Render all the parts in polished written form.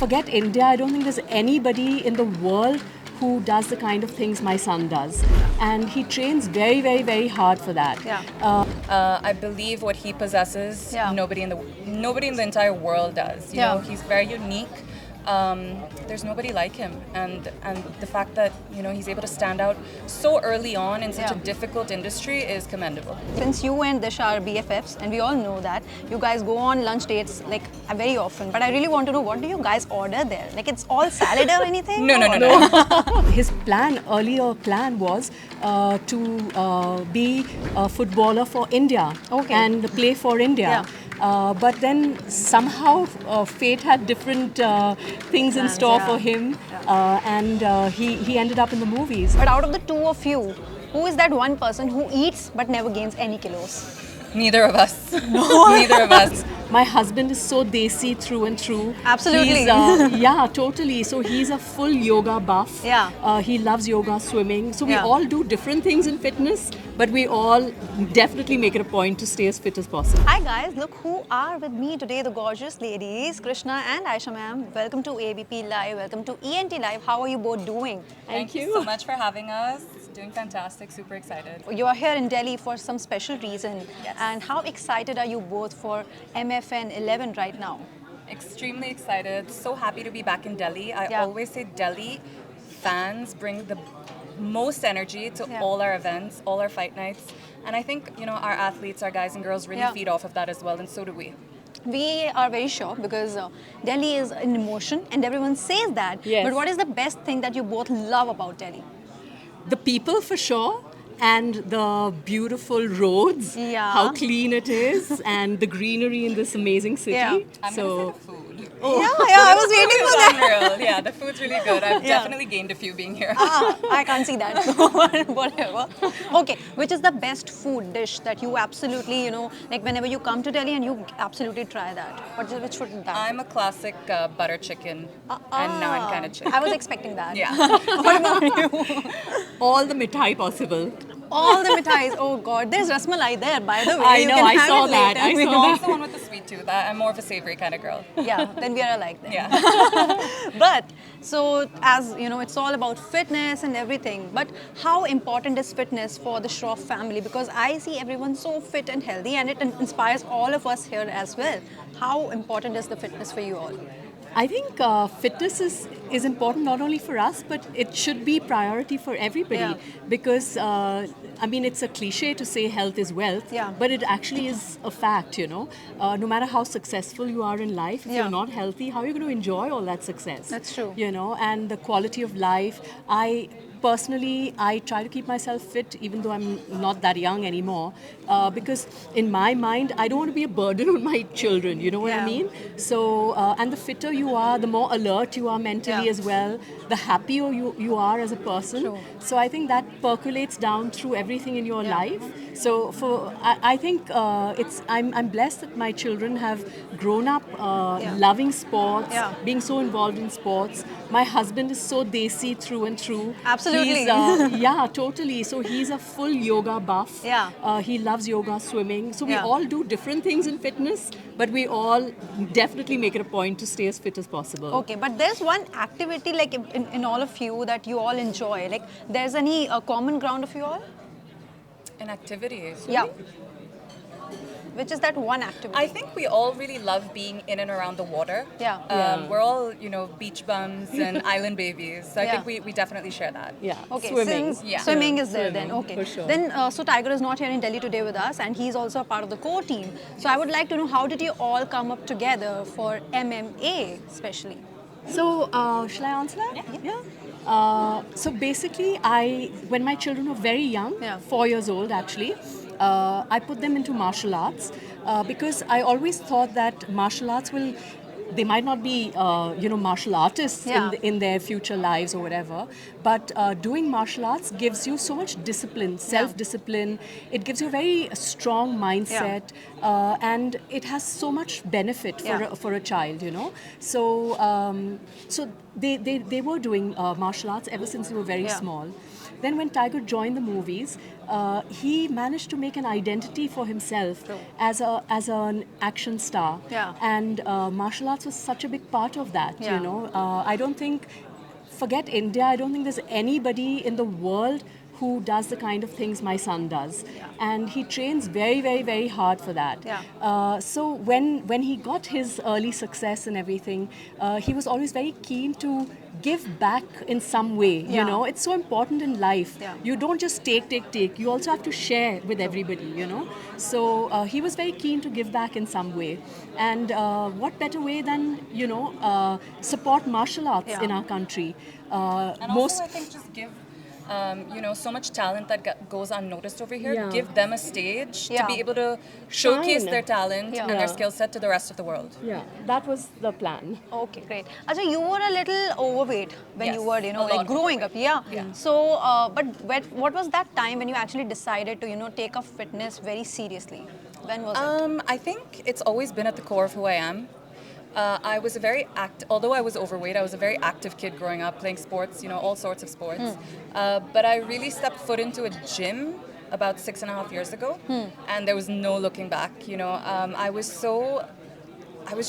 forget India, I don't think there's anybody in the world who does the kind of things my son does. And he trains very, very, very hard for that. I believe what he possesses, nobody in the entire world does. You know, he's very unique. There's nobody like him, and the fact that, you know, he's able to stand out so early on in such a difficult industry is commendable. Since you and Disha are BFFs, and we all know that you guys go on lunch dates like very often, but I really want to know, what do you guys order there? Like, it's all salad or anything? No. His earlier plan was to be a footballer for India and play for India. But then somehow fate had different things in store for him, and he ended up in the movies. But out of the two of you, who is that one person who eats but never gains any kilos? Neither of us. Neither of us. My husband is so desi through and through. Absolutely. Yeah, totally. So he's a full yoga buff. He loves yoga, swimming. So we all do different things in fitness, but we all definitely make it a point to stay as fit as possible. Hi guys, look who are with me today, the gorgeous ladies, Krishna and Ayesha ma'am. Welcome to ABP Live, welcome to ENT Live. How are you both doing? Thank you so much for having us. Doing fantastic, super excited. You are here in Delhi for some special reason. Yes. And how excited are you both for MFN 11 right now? Extremely excited. So happy to be back in Delhi. I always say Delhi fans bring the most energy to all our events, all our fight nights. And I think, you know, our athletes, our guys and girls really feed off of that as well, and so do we. We are very sure because Delhi is in emotion and everyone says that. Yes. But what is the best thing that you both love about Delhi? The people for sure, and the beautiful roads, how clean it is, and the greenery in this amazing city. I'm gonna say the food. I was waiting for that. Unreal. Yeah, the food's really good. I've definitely gained a few being here. I can't see that, so whatever. Okay, which is the best food dish that you absolutely, you know, like whenever you come to Delhi and you absolutely try that? Which food is that? I'm a classic butter chicken and naan kind of chick. I was expecting that. Yeah. What about you? All the mithai possible. All the mithais. Oh God, there's rasmalai there, by the way. I You know, can I have saw it that. later. I saw I'm the one with the sweet tooth. I'm more of a savory kind of girl. Yeah, then we are alike then. Yeah. But, so as you know, it's all about fitness and everything. But how important is fitness for the Shroff family? Because I see everyone so fit and healthy, and it inspires all of us here as well. How important is the fitness for you all? I think fitness is important not only for us, but it should be priority for everybody. Because, I mean, it's a cliche to say health is wealth, but it actually is a fact, you know. No matter how successful you are in life, if you're not healthy, how are you going to enjoy all that success? That's true. You know, and the quality of life. Personally, I try to keep myself fit even though I'm not that young anymore, because in my mind, I don't want to be a burden on my children, you know what I mean? So, and the fitter you are, the more alert you are mentally as well, the happier you are as a person. True. So I think that percolates down through everything in your life. So I think I'm blessed that my children have grown up loving sports, being so involved in sports. My husband is so desi through and through. Absolutely. Yeah, totally. So he's a full yoga buff. He loves yoga, swimming. So we all do different things in fitness, but we all definitely make it a point to stay as fit as possible. Okay, but there's one activity like in all of you that you all enjoy. Like, there's any common ground of you all? An activity. Yeah. Which is that one activity? I think we all really love being in and around the water. We're all, you know, beach bums and island babies. So I think we definitely share that. Yeah. Okay, Swimming. Swimming is there Swimming, then. Okay. for sure. Then, so Tiger is not here in Delhi today with us, and he's also a part of the core team. So I would like to know, how did you all come up together for MMA especially? So, shall I answer that? So basically, when my children were very young, 4 years old actually, I put them into martial arts because I always thought that martial arts they might not be, martial artists in their future lives or whatever, but doing martial arts gives you so much discipline, self-discipline. It gives you a very strong mindset, and it has so much benefit for a child, you know. So, so they were doing martial arts ever since they were very small. Then when Tiger joined the movies, he managed to make an identity for himself as an action star. Yeah. And martial arts was such a big part of that, Yeah. you know. I don't think, forget India, I don't think there's anybody in the world who does the kind of things my son does. And he trains very, very, very hard for that. So when he got his early success and everything, he was always very keen to give back in some way. You know, it's so important in life. You don't just take. You also have to share with everybody, you know. So he was very keen to give back in some way. And what better way than, you know, support martial arts in our country. And also, I think just give, you know, so much talent that goes unnoticed over here. Give them a stage to be able to showcase their talent and their skill set to the rest of the world. Yeah, that was the plan. Okay, great. Ajay, you were a little overweight when you were, you know, like growing up. Yeah. So, but what was that time when you actually decided to, you know, take up fitness very seriously? When was it? I think it's always been at the core of who I am. I was a very although I was overweight, I was a very active kid growing up, playing sports, you know, all sorts of sports. But I really stepped foot into a gym about 6.5 years ago, and there was no looking back. You know, I was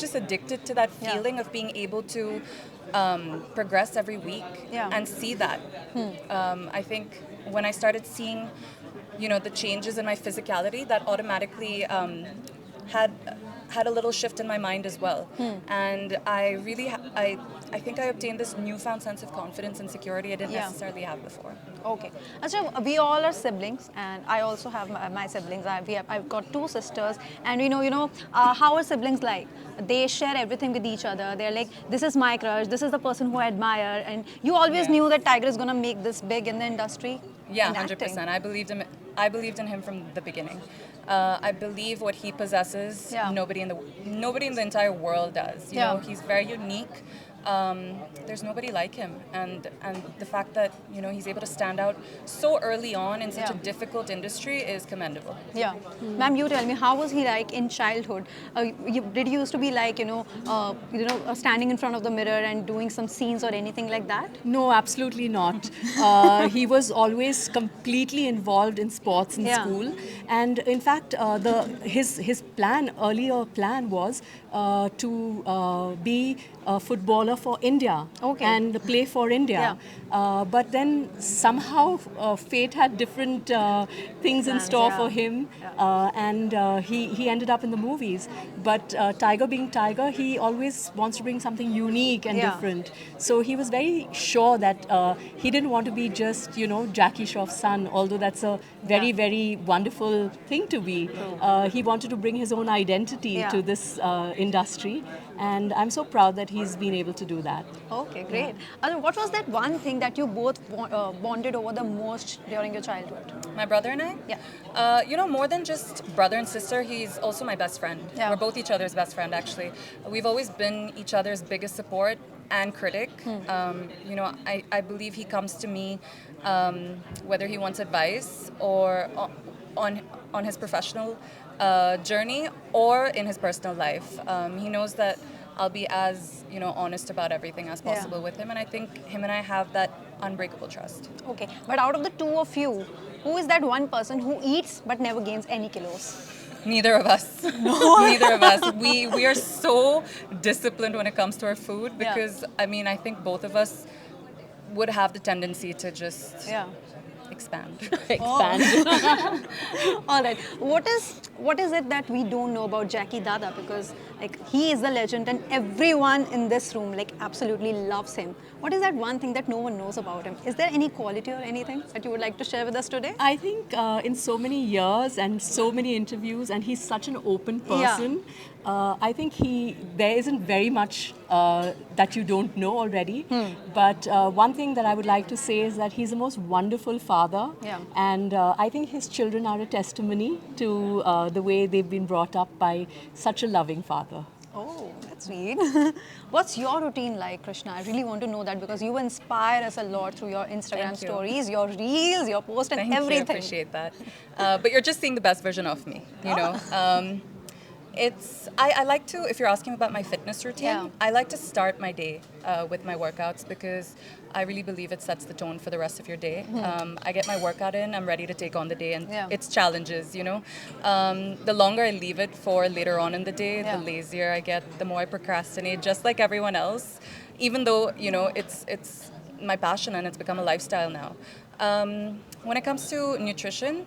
just addicted to that feeling of being able to progress every week and see that. I think when I started seeing, you know, the changes in my physicality, that automatically had a little shift in my mind as well. And I really, I think I obtained this newfound sense of confidence and security I didn't necessarily have before. Okay. Achha, we all are siblings, and I also have my siblings. I've got 2 sisters, and you know, how are siblings like? They share everything with each other. They're like, this is my crush, this is the person who I admire, and you always knew that Tiger is gonna make this big in the industry. Yeah, 100%. I believed in him from the beginning. I believe what he possesses, nobody in the entire world does. You know, he's very unique. There's nobody like him, and the fact that, you know, he's able to stand out so early on in such a difficult industry is commendable. Yeah, ma'am, you tell me, how was he like in childhood? Did he used to be like, standing in front of the mirror and doing some scenes or anything like that? No, absolutely not. He was always completely involved in sports in school, and in fact, his earlier plan was to be a footballer for India and play for India. But then somehow fate had different things in store for him, and he ended up in the movies. But Tiger being Tiger, he always wants to bring something unique and different. So he was very sure that he didn't want to be just, you know, Jackie Shroff's son, although that's a very, very wonderful thing to be. He wanted to bring his own identity to this industry, and I'm so proud that he's been able to do that. Okay, great. What was that one thing that you both bonded over the most during your childhood? My brother and I? Yeah. You know, more than just brother and sister, he's also my best friend. Yeah. We're both each other's best friend, actually. We've always been each other's biggest support and critic. You know, I believe he comes to me whether he wants advice or on his professional journey or in his personal life. He knows that I'll be as, you know, honest about everything as possible with him, and I think him and I have that unbreakable trust. Okay, but out of the two of you, who is that one person who eats but never gains any kilos? Neither of us. Neither of us. We are so disciplined when it comes to our food because, I mean, I think both of us would have the tendency to just expand. Expand. All right. What is it that we don't know about Jackie Dada? Because like he is the legend, and everyone in this room like absolutely loves him. What is that one thing that no one knows about him? Is there any quality or anything that you would like to share with us today? I think in so many years and so many interviews, and he's such an open person. I think there isn't very much that you don't know already. But one thing that I would like to say is that he's the most wonderful father. And I think his children are a testimony to the way they've been brought up by such a loving father. Oh, that's sweet. What's your routine like, Krishna? I really want to know that because you inspire us a lot through your Instagram stories, your reels, your posts, and everything. Thank you, I appreciate that. But you're just seeing the best version of me, you know. I like to, if you're asking about my fitness routine, Yeah. I like to start my day with my workouts because I really believe it sets the tone for the rest of your day. I get my workout in, I'm ready to take on the day, and Yeah. it's challenges, you know. The longer I leave it for later on in the day, Yeah. the lazier I get, the more I procrastinate, just like everyone else, even though, you know, it's my passion and it's become a lifestyle now. When it comes to nutrition,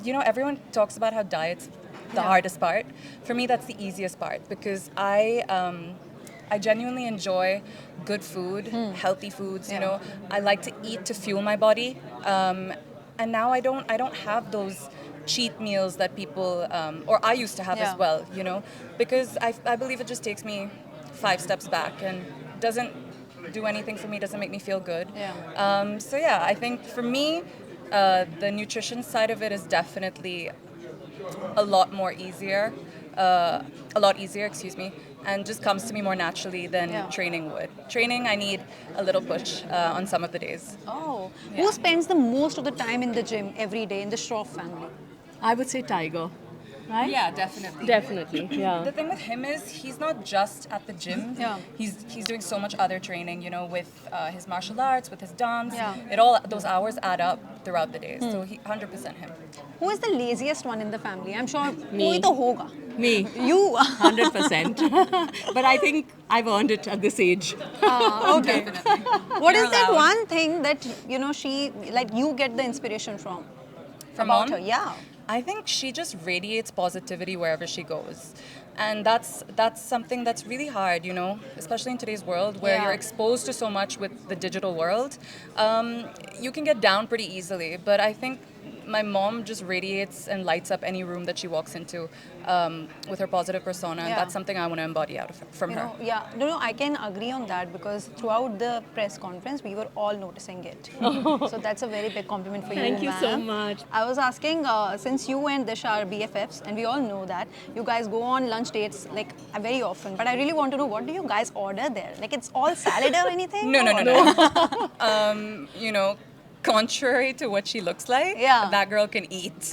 you know, everyone talks about how diet's the Yeah. hardest part. For me, that's the easiest part because I genuinely enjoy good food, healthy foods. You Yeah. know, I like to eat to fuel my body, and now I don't have those cheat meals that people or I used to have Yeah. as well. You know, because I believe it just takes me 5 steps back and doesn't do anything for me, doesn't make me feel good. Yeah. So yeah, I think for me, the nutrition side of it is definitely a lot more easier, a lot easier, excuse me, and just comes to me more naturally than Yeah. training would. Training, I need a little push on some of the days. Oh, who spends the most of the time in the gym every day in the Shroff family? I would say Tiger, right? Yeah, definitely. Definitely, yeah. The thing with him is he's not just at the gym. Yeah. He's doing so much other training, you know, with his martial arts, with his dance. Yeah. It all those hours add up throughout the day. So he 100% him. Who is the laziest one in the family? I'm sure Me. कोई तो होगा. Me, You. 100%. But I think I've earned it at this age. Okay. Definitely. What You're is that allowed. one thing that you know she like you get the inspiration from? From about mom? her? Yeah. I think she just radiates positivity wherever she goes. And that's something that's really hard, you know, especially in today's world where Yeah. you're exposed to so much with the digital world. You can get down pretty easily, but I think my mom just radiates and lights up any room that she walks into with her positive persona, and Yeah. that's something I want to embody out of from You her. know, yeah, no, I can agree on that because throughout the press conference, we were all noticing it. So that's a very big compliment for you, Thank you so ma'am. much. I was asking, since you and Disha are BFFs, and we all know that you guys go on lunch dates like very often, but I really want to know, what do you guys order there? Like, it's all salad or anything? No, no, Or- no, no. You know, contrary to what she looks like, Yeah. that girl can eat.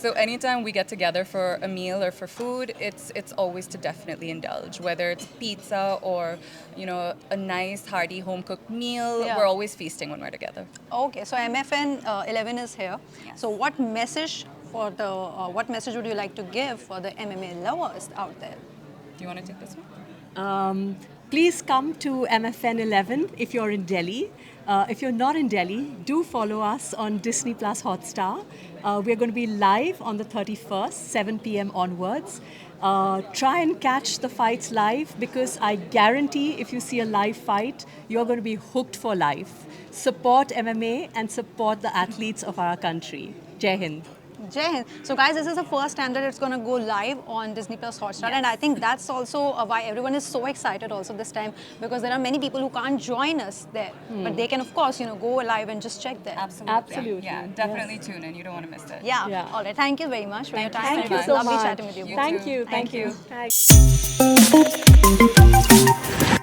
So anytime we get together for a meal or for food, it's always to definitely indulge. Whether it's pizza or, you know, a nice hearty home cooked meal, Yeah. we're always feasting when we're together. Okay, so MFN 11 is here. So what message for the what message would you like to give for the MMA lovers out there? Do you want to take this one? Please come to MFN 11 if you're in Delhi. If you're not in Delhi, do follow us on Disney Plus Hotstar. We're going to be live on the 31st, 7 p.m. onwards. Try and catch the fights live because I guarantee if you see a live fight, you're going to be hooked for life. Support MMA and support the athletes of our country. Jai Hind. Jai Hind. So guys, this is the first time that it's going to go live on Disney Plus Hotstar, and I think that's also why everyone is so excited also this time, because there are many people who can't join us there, but they can of course, you know, go live and just check there. Absolutely. Absolutely, Yeah, definitely tune in. You don't want to miss it. Yeah. Yeah. All right. Thank you very much for your time. Thank It you was so lovely much. chatting with you. You both. Thank too. you. Thank Thank you. you. Thanks.